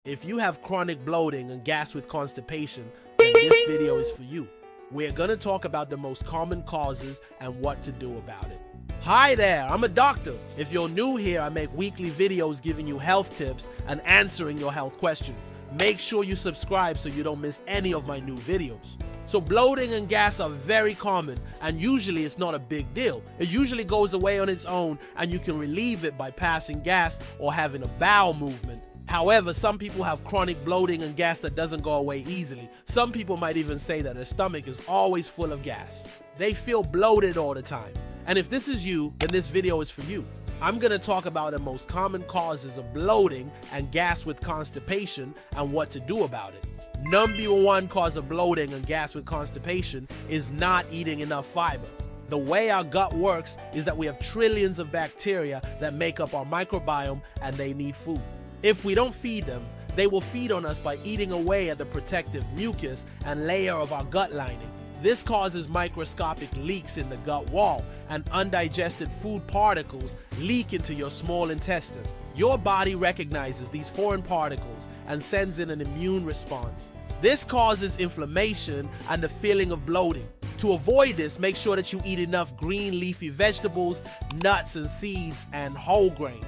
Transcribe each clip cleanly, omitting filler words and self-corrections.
If you have chronic bloating and gas with constipation, then this video is for you. We're gonna talk about the most common causes and what to do about it. Hi there, I'm a doctor. If you're new here, I make weekly videos giving you health tips and answering your health questions. Make sure you subscribe so you don't miss any of my new videos. So bloating and gas are very common, and usually it's not a big deal. It usually goes away on its own, and you can relieve it by passing gas or having a bowel movement. However, some people have chronic bloating and gas that doesn't go away easily. Some people might even say that their stomach is always full of gas. They feel bloated all the time. And if this is you, then this video is for you. I'm going to talk about the most common causes of bloating and gas with constipation and what to do about it. Number one cause of bloating and gas with constipation is not eating enough fiber. The way our gut works is that we have trillions of bacteria that make up our microbiome, and they need food. If we don't feed them, they will feed on us by eating away at the protective mucus and layer of our gut lining. This causes microscopic leaks in the gut wall, and undigested food particles leak into your small intestine. Your body recognizes these foreign particles and sends in an immune response. This causes inflammation and the feeling of bloating. To avoid this, make sure that you eat enough green leafy vegetables, nuts and seeds, and whole grains.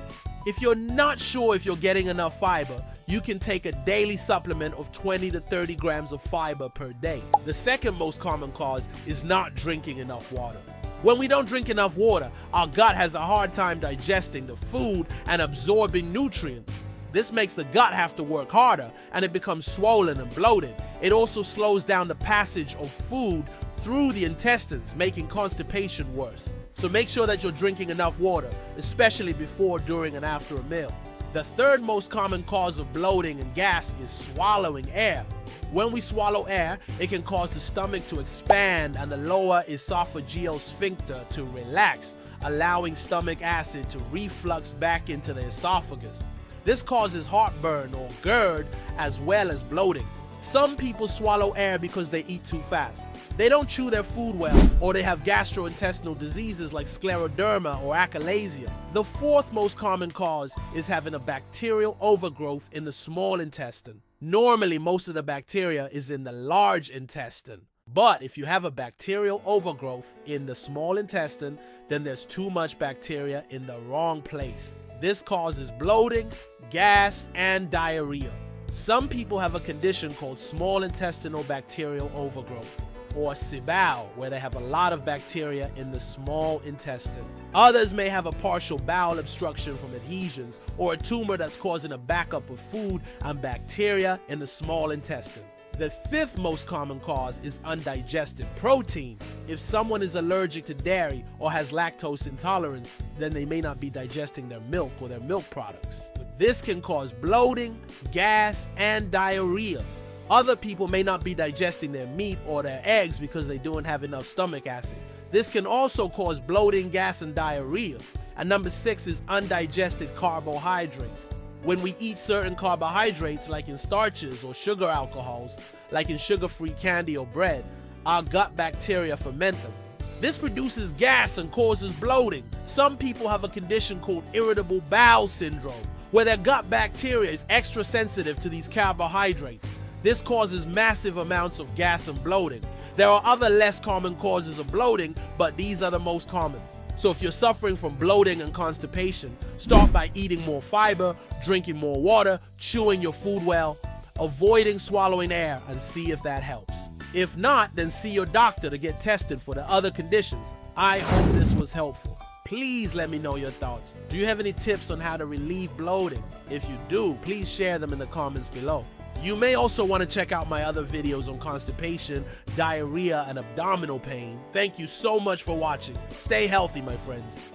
If you're not sure if you're getting enough fiber, you can take a daily supplement of 20 to 30 grams of fiber per day. The second most common cause is not drinking enough water. When we don't drink enough water, our gut has a hard time digesting the food and absorbing nutrients. This makes the gut have to work harder, and it becomes swollen and bloated. It also slows down the passage of food through the intestines, making constipation worse. So make sure that you're drinking enough water, especially before, during, and after a meal. The third most common cause of bloating and gas is swallowing air. When we swallow air, it can cause the stomach to expand and the lower esophageal sphincter to relax, allowing stomach acid to reflux back into the esophagus. This causes heartburn or GERD, as well as bloating. Some people swallow air because they eat too fast. They don't chew their food well, or they have gastrointestinal diseases like scleroderma or achalasia. The fourth most common cause is having a bacterial overgrowth in the small intestine. Normally, most of the bacteria is in the large intestine. But if you have a bacterial overgrowth in the small intestine, then there's too much bacteria in the wrong place. This causes bloating, gas, and diarrhea. Some people have a condition called small intestinal bacterial overgrowth, or SIBO, where they have a lot of bacteria in the small intestine. Others may have a partial bowel obstruction from adhesions, or a tumor that's causing a backup of food and bacteria in the small intestine. The fifth most common cause is undigested protein. If someone is allergic to dairy or has lactose intolerance, then they may not be digesting their milk or their milk products. This can cause bloating, gas, and diarrhea. Other people may not be digesting their meat or their eggs because they don't have enough stomach acid. This can also cause bloating, gas, and diarrhea. And number 6 is undigested carbohydrates. When we eat certain carbohydrates, like in starches or sugar alcohols, like in sugar-free candy or bread, our gut bacteria ferment them. This produces gas and causes bloating. Some people have a condition called irritable bowel syndrome, where their gut bacteria is extra sensitive to these carbohydrates. This causes massive amounts of gas and bloating. There are other less common causes of bloating, but these are the most common. So if you're suffering from bloating and constipation, start by eating more fiber, drinking more water, chewing your food well, avoiding swallowing air, and see if that helps. If not, then see your doctor to get tested for the other conditions. I hope this was helpful. Please let me know your thoughts. Do you have any tips on how to relieve bloating? If you do, please share them in the comments below. You may also want to check out my other videos on constipation, diarrhea, and abdominal pain. Thank you so much for watching. Stay healthy, my friends.